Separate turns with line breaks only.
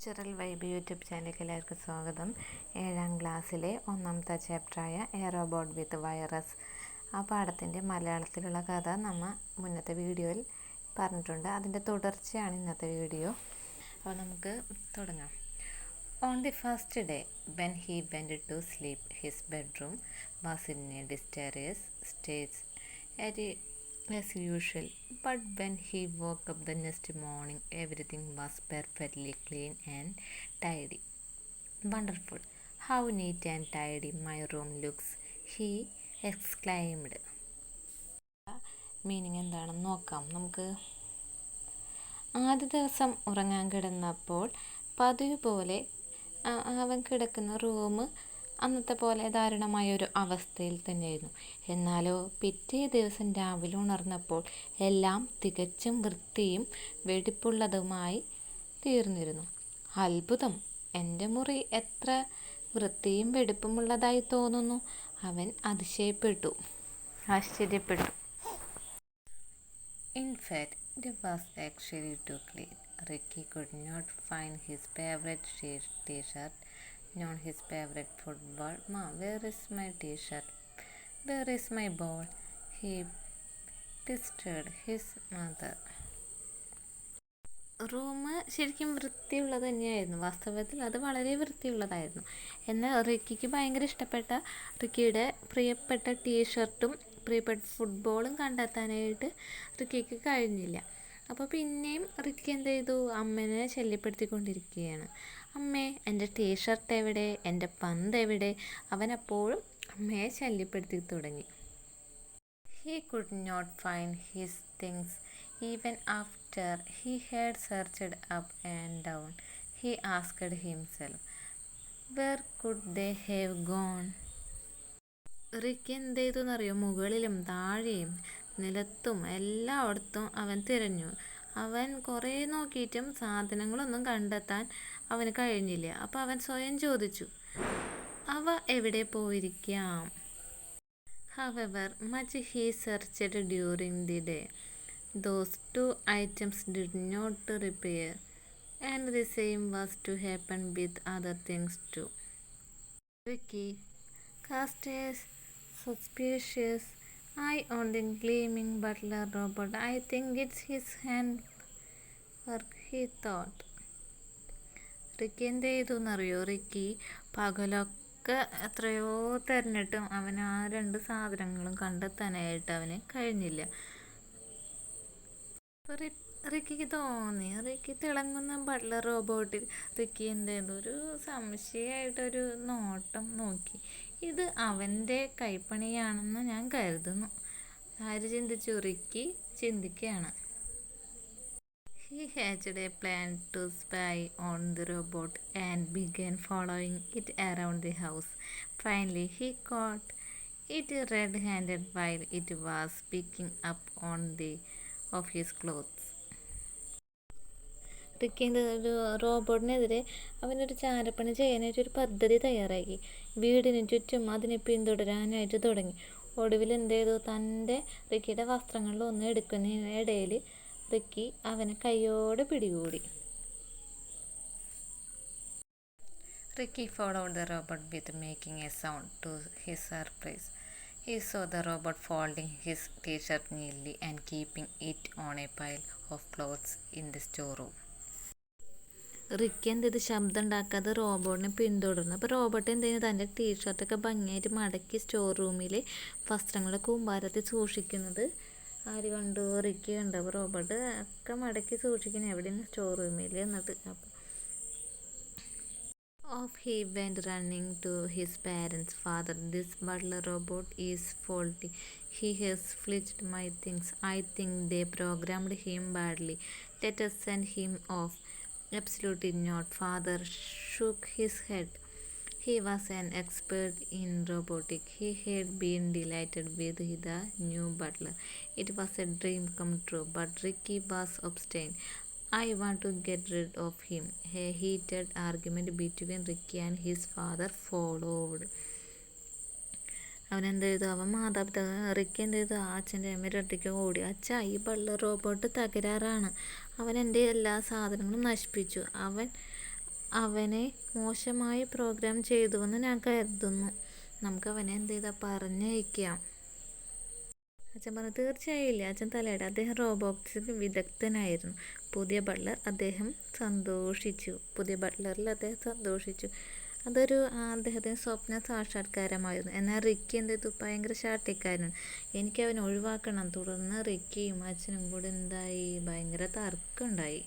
Natural vibe YouTube ചാനലിലേക്ക് എല്ലാവർക്കും സ്വാഗതം. 7ാം ക്ലാസ്സിലെ 1ാമത്തെ ചാപ്റ്ററായ എ റോബോട്ട് വിത്ത് വൈറസ് ആ പാഠത്തിൻ്റെ മലയാളത്തിലുള്ള കഥ നമ്മൾ മുന്നത്തെ വീഡിയോയിൽ പറഞ്ഞിട്ടുണ്ട്. അതിൻ്റെ തുടർച്ചയാണ് ഇന്നത്തെ വീഡിയോ. അപ്പോൾ നമുക്ക് തുടങ്ങാം. On the first day when he went to sleep his bedroom was in a disastrous stage as usual, but when he woke up the next morning, everything was perfectly clean and tidy. Wonderful! How neat and tidy my room looks, he exclaimed. Meaning എന്താണെന്ന് നോക്കാം നമുക്ക്. ആദ്യ ദിവസം ഉറങ്ങാൻ കിടന്നപ്പോൾ പതിവ് പോലെ അവൻ കിടക്കുന്ന റൂം അന്നത്തെ പോലെ ദാരുണമായൊരു അവസ്ഥയിൽ തന്നെയായിരുന്നു. എന്നാലോ പിറ്റേ ദിവസം രാവിലെ ഉണർന്നപ്പോൾ എല്ലാം തികച്ചും വൃത്തിയും വെടിപ്പുള്ളതുമായി തീർന്നിരുന്നു. അത്ഭുതം! എൻ്റെ മുറി എത്ര വൃത്തിയും വെടിപ്പുമുള്ളതായി തോന്നുന്നു, അവൻ ആശ്ചര്യപ്പെട്ടു. In fact, it was actually too clean. Ricky could not find his favorite t-shirt nor his favorite football. Ma, where is my t-shirt? Where is my ball? He pestered his mother. Room ശരിക്കും വൃത്തിയുള്ളത് തന്നെയായിരുന്നു. വാസ്തവത്തിൽ അത് വളരെ വൃത്തിയുള്ളതായിരുന്നു. എന്നാൽ റിക്കിക്ക് ഭയങ്കര ഇഷ്ടപ്പെട്ട റിക്കിയുടെ പ്രിയപ്പെട്ട ടീഷർട്ടും പ്രിയപ്പെട്ട ഫുട്ബോളും കണ്ടെത്താനായിട്ട് റിക്കിക്ക് കഴിഞ്ഞില്ല. അപ്പോൾ പിന്നെയും റിക്കി എന്ത് ചെയ്തു? അമ്മനെ ശല്യപ്പെടുത്തിക്കൊണ്ടിരിക്കുകയാണ്. അമ്മേ, എൻ്റെ ടീഷർട്ട് എവിടെ? എൻ്റെ പന്ത് എവിടെ? അവനപ്പോഴും അമ്മയെ ശല്യപ്പെടുത്തി തുടങ്ങി. He could not find his things even after he had searched up and down. He asked himself, where could they have gone? Ricky എന്ത് ചെയ്തു എന്നറിയോ? മുകളിലും താഴെയും നിലത്തും എല്ലായിടത്തും അവൻ തിരഞ്ഞു. അവൻ കുറേ നോക്കിയിട്ടും സാധനങ്ങളൊന്നും കണ്ടെത്താൻ അവന് കഴിഞ്ഞില്ല. അപ്പോൾ അവൻ സ്വയം ചോദിച്ചു, അവ എവിടെ പോയിരിക്കാം? However much he searched during the day, those two items did not reappear, and the same was to happen with other things too. Ricky cast a suspicious eye on the gleaming butler robot. I think it's his handwork, he thought. Ricky എന്ത് ചെയ്തു എന്നറിയോ? Ricky പകലൊക്കെ എത്രയോ തിരഞ്ഞിട്ടും അവന് ആ 2 സാധനങ്ങളും കണ്ടെത്താനായിട്ട് അവന് കഴിഞ്ഞില്ല. റിക്കിക്ക് തോന്നി, റിക്കി തിളങ്ങുന്ന ബട്ട്ലർ റോബോട്ടിൽ റിക്കി എന്ത് ചെയ്തു? ഒരു സംശയമായിട്ടൊരു നോട്ടം നോക്കി. ഇത് അവൻ്റെ കൈപ്പണിയാണെന്ന് ഞാൻ കരുതുന്നു. ആര് ചിന്തിച്ചു? റിക്കി ചിന്തിക്കുകയാണ്. He hatched a plan to spy on the robot and began following it around the house. Finally, he caught it red-handed while it was picking up on the of his clothes. റിക്കിൻ്റെ ഒരു റോബോട്ടിനെതിരെ അവനൊരു ചാരപ്പണി ചെയ്യാനായിട്ടൊരു പദ്ധതി തയ്യാറാക്കി. വീടിന് ചുറ്റും അതിനെ പിന്തുടരാനായിട്ട് തുടങ്ങി. ഒടുവിൽ എന്ത് ചെയ്തു? തൻ്റെ റിക്കിയുടെ വസ്ത്രങ്ങളിലൊന്നും എടുക്കുന്നതിനിടയിൽ റിക്കി അവനെ കൈയോടെ പിടികൂടി. Ricky followed the robot with making a sound. To his surprise, he saw the robot folding his t-shirt neatly and keeping it on a pile of clothes in the storeroom. Ricky എന്ത് ചെയ്ത്? ശബ്ദം ഉണ്ടാക്കാതെ റോബോട്ടിനെ പിന്തുടർന്നു. അപ്പോൾ robot എന്ത് ചെയ്യുന്നത്? തൻ്റെ ടീഷർട്ടൊക്കെ ഭംഗിയായിട്ട് മടക്കി സ്റ്റോർ റൂമിലെ വസ്ത്രങ്ങളെ കൂമ്പാരത്തിൽ സൂക്ഷിക്കുന്നത് ആര് കണ്ടു? റിക്കി കണ്ടു. അപ്പോൾ റോബോട്ട് ഒക്കെ മടക്കി സൂക്ഷിക്കുന്നത് എവിടെയാണ്? സ്റ്റോർ റൂമിൽ. എന്നിട്ട് off he went running to his parents. Father, this butler robot is faulty. He has flicked my things. I think they programmed him badly. Let us send him off. Absolutely not. Father shook his head. He was an expert in robotics. He had been delighted with the new butler. It was a dream come true. But Ricky was obstinate. I want to get rid of him. A heated argument between Ricky and his father followed. അവൻ എന്ത് ചെയ്തു? അവൻ Ricky എന്ത് ചെയ്തു? അച്ഛൻ്റെ അമ്മയുടെ അടുത്തേക്ക് ഓടി. അച്ഛാ, ഈ ബട്ട്ലർ റോബോട്ട് തകരാറാണ്. അവൻ എൻ്റെ എല്ലാ സാധനങ്ങളും നശിപ്പിച്ചു. അവൻ അവനെ മോശമായി പ്രോഗ്രാം ചെയ്തുവെന്ന് ഞാൻ കരുതുന്നു. നമുക്ക് അവനെ എന്ത് ചെയ്താൽ പറഞ്ഞയക്കാം. അച്ഛൻ പറഞ്ഞു തീർച്ചയായും ഇല്ല. അച്ഛൻ തലയുടെ അദ്ദേഹം റോബോട്ടിക്സിൽ വിദഗ്ധനായിരുന്നു. പുതിയ ബട്ട്ലർ അദ്ദേഹം സന്തോഷിച്ചു. അതൊരു അദ്ദേഹത്തിന് സ്വപ്ന സാക്ഷാത്കാരമായിരുന്നു. എന്നാൽ റിക്കി എന്ത് ചെയ്തു? ഭയങ്കര ശാഠ്യക്കാരനാണ്. എനിക്ക് അവനെ ഒഴിവാക്കണം. തുടർന്ന് റിക്കിയും അച്ഛനും കൂടെ എന്തായി? ഭയങ്കര തർക്കമുണ്ടായി.